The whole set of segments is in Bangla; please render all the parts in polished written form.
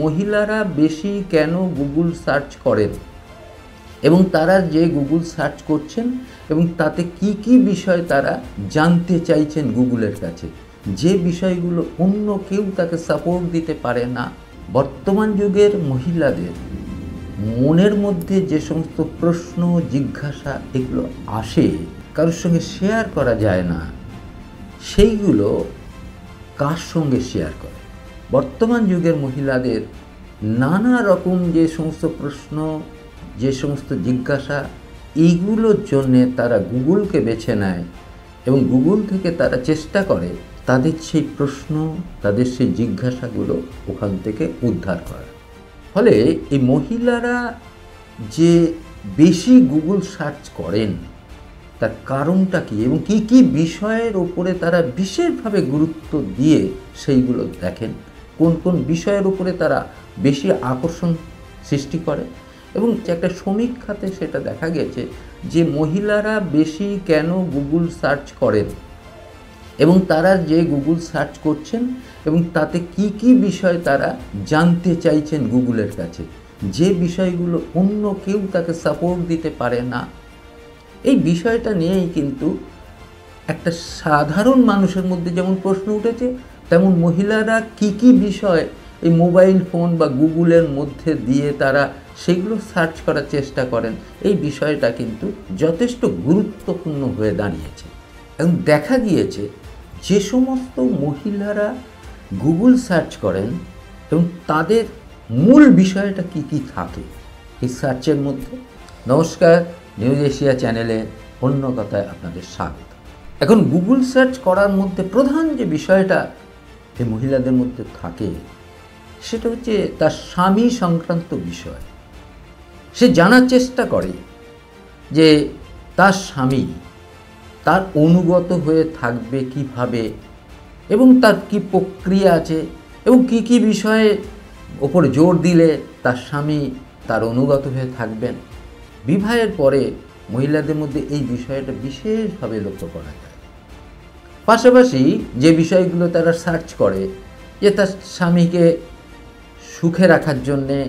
মহিলারা বেশি কেন গুগল সার্চ করেন এবং তারা যে গুগল সার্চ করছেন এবং তাতে কি কি বিষয় তারা জানতে চাইছেন গুগলের কাছে, যে বিষয়গুলো অন্য কেউ তাকে সাপোর্ট দিতে পারে না। বর্তমান যুগের মহিলাদের মনের মধ্যে যে সমস্ত প্রশ্ন জিজ্ঞাসা এগুলো আসে, কারোর সঙ্গে শেয়ার করা যায় না, সেইগুলো কার সঙ্গে শেয়ার করে? বর্তমান যুগের মহিলাদের নানা রকম যে সমস্ত প্রশ্ন, যে সমস্ত জিজ্ঞাসা, এইগুলোর জন্যে তারা গুগলকে বেছে নেয় এবং গুগল থেকে তারা চেষ্টা করে তাদের সেই প্রশ্ন, তাদের সেই জিজ্ঞাসাগুলো ওখান থেকে উদ্ধার করা। ফলে এই মহিলারা যে বেশি গুগল সার্চ করেন তার কারণটা কী এবং কি কি বিষয়ের ওপরে তারা বিশেষভাবে গুরুত্ব দিয়ে সেইগুলো দেখেন, কোন কোন বিষয়ের উপরে তারা বেশি আকর্ষণ সৃষ্টি করে। এবং একটা সমীক্ষাতে সেটা দেখা গেছে যে মহিলারা বেশি কেন গুগল সার্চ করেন এবং তারা যে গুগল সার্চ করছেন এবং তাতে কি কি বিষয় তারা জানতে চাইছেন গুগলের কাছে, যে বিষয়গুলো অন্য কেউ তাকে সাপোর্ট দিতে পারে না। এই বিষয়টা নিয়েই কিন্তু একটা সাধারণ মানুষের মধ্যে যেমন প্রশ্ন উঠেছে, তেমন মহিলারা কি কি বিষয় এই মোবাইল ফোন বা গুগলের মধ্যে দিয়ে তারা সেগুলো সার্চ করার চেষ্টা করেন, এই বিষয়টা কিন্তু যথেষ্ট গুরুত্বপূর্ণ হয়ে দাঁড়িয়েছে। এবং দেখা গিয়েছে যে সমস্ত মহিলারা গুগল সার্চ করেন এবং তাদের মূল বিষয়টা কি কি থাকে এই সার্চের মধ্যে। নমস্কার, নিউজ এশিয়া চ্যানেলে অন্য কথায় আপনাদের স্বাগত। এখন গুগল সার্চ করার মধ্যে প্রধান যে বিষয়টা এই মহিলাদের মধ্যে থাকে সেটা হচ্ছে তার স্বামী সংক্রান্ত বিষয়। সে জানার চেষ্টা করে যে তার স্বামী তার অনুগত হয়ে থাকবে কিভাবে এবং তার কি প্রক্রিয়া আছে এবং কি কি বিষয়ে ওপর জোর দিলে তার স্বামী তার অনুগত হয়ে থাকবেন। বিবাহের পরে মহিলাদের মধ্যে এই বিষয়টা বিশেষভাবে লক্ষ্য করা যায়। পাশাপাশি যে বিষয়গুলো তারা সার্চ করে যে তার স্বামীকে সুখে রাখার জন্যে,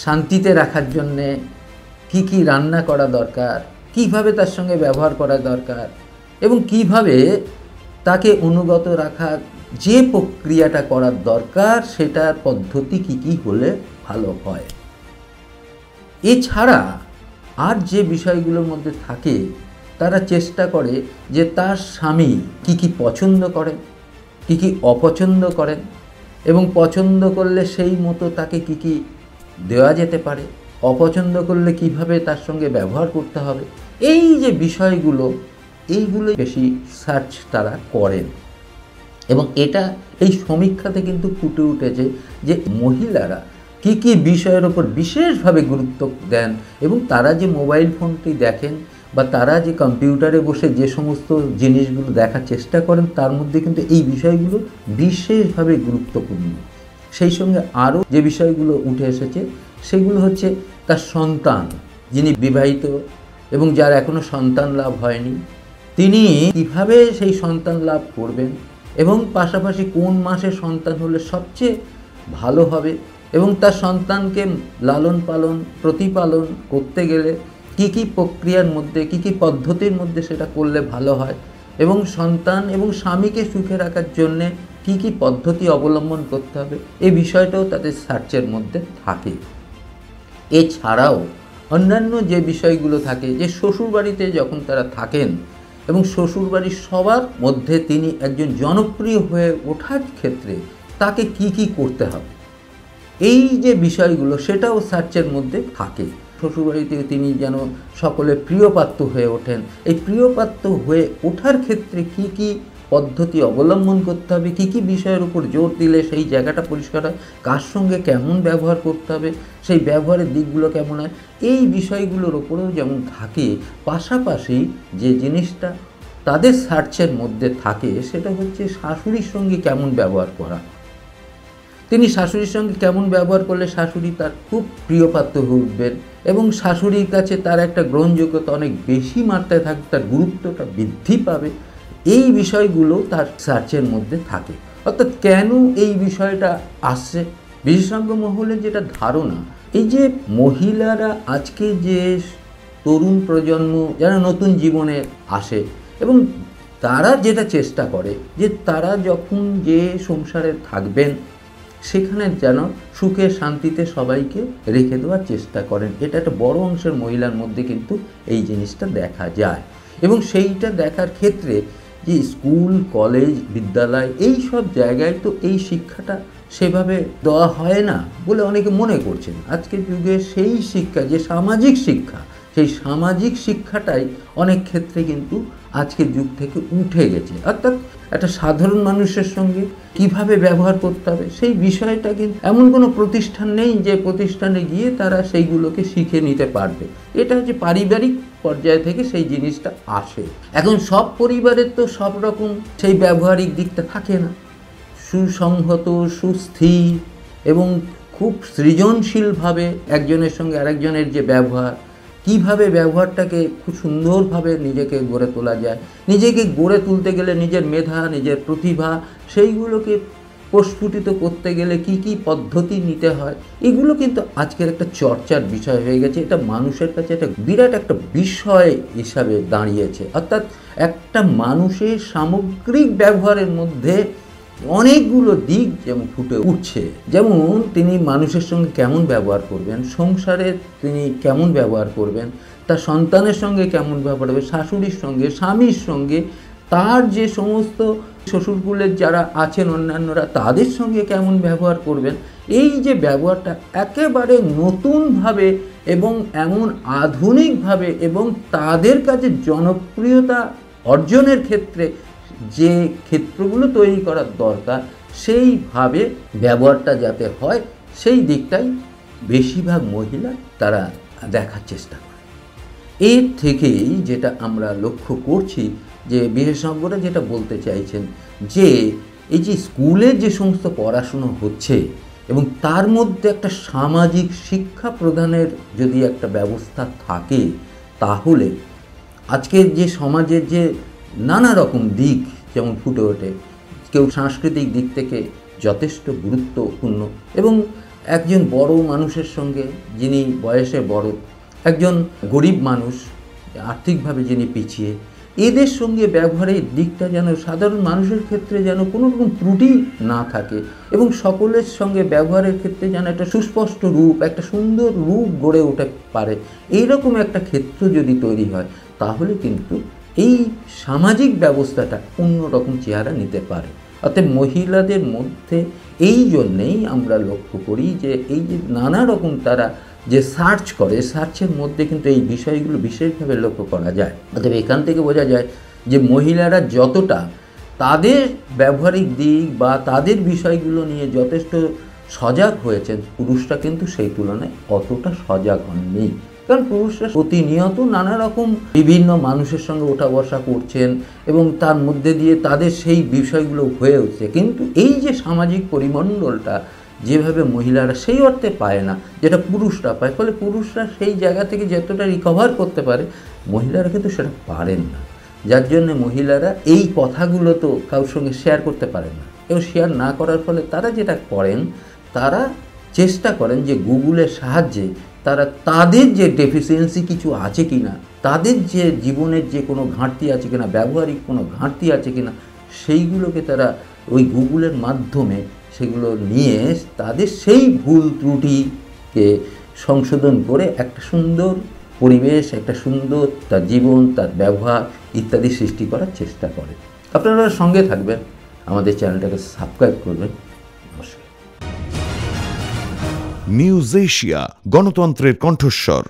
শান্তিতে রাখার জন্যে কি কি রান্না করা দরকার, কিভাবে তার সঙ্গে ব্যবহার করা দরকার এবং কিভাবে তাকে অনুগত রাখার যে প্রক্রিয়াটা করার দরকার সেটার পদ্ধতি কি কি হলে ভালো হয়। এছাড়া আর যে বিষয়গুলোর মধ্যে থাকে তারা চেষ্টা করে যে তার স্বামী কি কি পছন্দ করেন, কি কি অপছন্দ করেন এবং পছন্দ করলে সেই মতো তাকে কি কি দেওয়া যেতে পারে, অপছন্দ করলে কিভাবে তার সঙ্গে ব্যবহার করতে হবে। এই যে বিষয়গুলো, এইগুলো বেশি সার্চ তারা করেন এবং এটা এই সমীক্ষাতে কিন্তু ফুটে উঠেছে যে মহিলারা কি কি বিষয়ের ওপর বিশেষভাবে গুরুত্ব দেন এবং তারা যে মোবাইল ফোনটি দেখেন বা তারা যে কম্পিউটারে বসে যে সমস্ত জিনিসগুলো দেখার চেষ্টা করেন তার মধ্যে কিন্তু এই বিষয়গুলো বিশেষভাবে গুরুত্বপূর্ণ। সেই সঙ্গে আরও যে বিষয়গুলো উঠে এসেছে সেগুলো হচ্ছে তার সন্তান, যিনি বিবাহিত এবং যার এখনও সন্তান লাভ হয়নি, তিনি কীভাবে সেই সন্তান লাভ করবেন এবং পাশাপাশি কোন মাসে সন্তান হলে সবচেয়ে ভালো হবে এবং তার সন্তানকে লালন পালন প্রতিপালন করতে গেলে কি কি প্রক্রিয়ার মধ্যে, কি কি পদ্ধতির মধ্যে সেটা করলে ভালো হয় এবং সন্তান এবং স্বামীকে সুখে রাখার জন্যে কি কি পদ্ধতি অবলম্বন করতে হবে, এই বিষয়টাও তাদের সার্চের মধ্যে থাকে। এছাড়াও অন্যান্য যে বিষয়গুলো থাকে যে শ্বশুরবাড়িতে যখন তারা থাকেন এবং শ্বশুরবাড়ির সবার মধ্যে তিনি একজন জনপ্রিয় হয়ে ওঠার ক্ষেত্রে তাকে কি কি করতে হবে, এই যে বিষয়গুলো সেটাও সার্চের মধ্যে থাকে। শ্বশুরবাড়িতে তিনি যেন সকলে প্রিয়পাত্র হয়ে ওঠেন, এই প্রিয়পাত্র হয়ে ওঠার ক্ষেত্রে কি কি পদ্ধতি অবলম্বন করতে হবে, কি কি বিষয়ের উপর জোর দিলে সেই জায়গাটা পরিষ্কার হয়, কার সঙ্গে কেমন ব্যবহার করতে হবে, সেই ব্যবহারের দিকগুলো কেমন হয়, এই বিষয়গুলোর ওপরেও যেমন থাকে। পাশাপাশি যে জিনিসটা তাদের সার্চের মধ্যে থাকে সেটা হচ্ছে শাশুড়ির সঙ্গে কেমন ব্যবহার করা। তিনি শাশুড়ির সঙ্গে কেমন ব্যবহার করলে শাশুড়ি তার খুব প্রিয়পাত্র হয়ে উঠবেন এবং শাশুড়ির কাছে তার একটা গ্রহণযোগ্যতা অনেক বেশি মাত্রায় থাকবে, তার গুরুত্বটা বৃদ্ধি পাবে। এই বিষয়গুলো তার সার্চের মধ্যে থাকে। অর্থাৎ কেন এই বিষয়টা আসছে বিশেষজ্ঞ মহলের যেটা ধারণা, এই যে মহিলারা আজকে যে তরুণ প্রজন্ম যারা নতুন জীবনে আসে এবং তারা যেটা চেষ্টা করে যে তারা যখন যে সংসারে থাকবেন সেখানে যেন সুখে শান্তিতে সবাইকে রেখে দেওয়ার চেষ্টা করেন। এটা একটা বড় অংশের মহিলার মধ্যে কিন্তু এই জিনিসটা দেখা যায় এবং সেইটা দেখার ক্ষেত্রে যে স্কুল কলেজ বিদ্যালয় এই সব জায়গায় তো এই শিক্ষাটা সেভাবে দেওয়া হয় না বলে অনেকে মনে করছেন। আজকের যুগে সেই শিক্ষা যে সামাজিক শিক্ষা, সেই সামাজিক শিক্ষাটাই অনেক ক্ষেত্রে কিন্তু আজকের যুগ থেকে উঠে গেছে। অর্থাৎ একটা সাধারণ মানুষের সঙ্গে কিভাবে ব্যবহার করতে হবে সেই বিষয়টা কিন্তু এমন কোনো প্রতিষ্ঠান নেই যে প্রতিষ্ঠানে গিয়ে তারা সেইগুলোকে শিখে নিতে পারবে। এটা হচ্ছে পারিবারিক পর্যায় থেকে সেই জিনিসটা আসে। এখন সব পরিবারের তো সব রকম সেই ব্যবহারিক দিকটা থাকে না। সুসংহত, সুস্থির এবং খুব সৃজনশীলভাবে একজনের সঙ্গে আরেকজনের যে ব্যবহার, কিভাবে ব্যবহারটাকে খুব সুন্দরভাবে নিজেকে গড়ে তোলা যায়, নিজেকে গড়ে তুলতে গেলে নিজের মেধা, নিজের প্রতিভা সেইগুলোকে প্রস্ফুটিত করতে গেলে কি কি পদ্ধতি নিতে হয়, এগুলো কিন্তু আজকের একটা চর্চার বিষয় হয়ে গেছে। এটা মানুষের কাছে একটা বিরাট একটা বিষয় হিসাবে দাঁড়িয়েছে। অর্থাৎ একটা মানুষের সামগ্রিক ব্যবহারের মধ্যে অনেকগুলো দিক যেমন ফুটে উঠছে। যেমন তিনি মানুষের সঙ্গে কেমন ব্যবহার করবেন, সংসারে তিনি কেমন ব্যবহার করবেন, তার সন্তানের সঙ্গে কেমন ব্যবহার হবে, শাশুড়ির সঙ্গে, স্বামীর সঙ্গে, তার যে সমস্ত শ্বশুরকুলের যারা আছেন অন্যান্যরা তাদের সঙ্গে কেমন ব্যবহার করবেন। এই যে ব্যবহারটা একেবারে নতুনভাবে এবং এমন আধুনিকভাবে এবং তাদের কাছে জনপ্রিয়তা অর্জনের ক্ষেত্রে যে ক্ষেত্রগুলো তৈরি করার দরকার সেইভাবে ব্যবহারটা যাতে হয় সেই দিকটাই বেশিরভাগ মহিলা তারা দেখার চেষ্টা করে। এর থেকেই যেটা আমরা লক্ষ্য করছি যে বিশেষজ্ঞরা যেটা বলতে চাইছেন যে এই যে স্কুলের যে সমস্ত পড়াশুনো হচ্ছে এবং তার মধ্যে একটা সামাজিক শিক্ষা প্রদানের যদি একটা ব্যবস্থা থাকে তাহলে আজকের যে সমাজের যে নানা রকম দিক যেমন ফুটে ওঠে, কেউ সাংস্কৃতিক দিক থেকে যথেষ্ট গুরুত্বপূর্ণ এবং একজন বড় মানুষের সঙ্গে যিনি বয়সে বড়, একজন গরিব মানুষ আর্থিকভাবে যিনি পিছিয়ে, এদের সঙ্গে ব্যবহারের দিকটা যেন সাধারণ মানুষের ক্ষেত্রে যেন কোনো রকম ত্রুটি না থাকে এবং সকলের সঙ্গে ব্যবহারের ক্ষেত্রে যেন একটা সুস্পষ্ট রূপ, একটা সুন্দর রূপ গড়ে উঠতে পারে, এইরকম একটা ক্ষেত্র যদি তৈরি হয় তাহলে কিন্তু এই সামাজিক ব্যবস্থাটা অন্যরকম চেহারা নিতে পারে। অর্থাৎ মহিলাদের মধ্যে এই জন্যেই আমরা লক্ষ্য করি যে এই যে নানা রকম তারা যে সার্চ করে, সার্চের মধ্যে কিন্তু এই বিষয়গুলো বিশেষভাবে লক্ষ্য করা যায়। অর্থাৎ এখান থেকে বোঝা যায় যে মহিলারা যতটা তাদের ব্যবহারিক দিক বা তাদের বিষয়গুলো নিয়ে যথেষ্ট সজাগ হয়েছেন, পুরুষরা কিন্তু সেই তুলনায় অতটা সজাগ হননি। কারণ পুরুষরা প্রতিনিয়ত নানা রকম বিভিন্ন মানুষের সঙ্গে ওঠা বসা করছেন এবং তার মধ্যে দিয়ে তাদের সেই বিষয়গুলো হয়ে উঠছে। কিন্তু এই যে সামাজিক পরিমণ্ডলটা যেভাবে মহিলারা সেই অর্থে পায় না যেটা পুরুষরা পায়, ফলে পুরুষরা সেই জায়গা থেকে যতটা রিকভার করতে পারে মহিলারা কিন্তু সেটা পারেন না, যার জন্য মহিলারা এই কথাগুলো তো কারোর সঙ্গে শেয়ার করতে পারেন না এবং শেয়ার না করার ফলে তারা যেটা করেন, তারা চেষ্টা করেন যে গুগলের সাহায্যে তারা তাদের যে ডেফিসিয়েন্সি কিছু আছে কিনা, তাদের যে জীবনের যে কোনো ঘাটতি আছে কিনা, ব্যবহারিক কোনো ঘাটতি আছে কিনা, সেইগুলোকে তারা ওই গুগলের মাধ্যমে সেগুলো নিয়ে তাদের সেই ভুল ত্রুটিকে সংশোধন করে একটা সুন্দর পরিবেশ, একটা সুন্দর তার জীবন, তার ব্যবহার ইত্যাদি সৃষ্টি করার চেষ্টা করে। আপনারা সঙ্গে থাকবেন, আমাদের চ্যানেলটাকে সাবস্ক্রাইব করবেন। নমস্কার। নিউজ এশিয়া, গণতন্ত্রের কণ্ঠস্বর।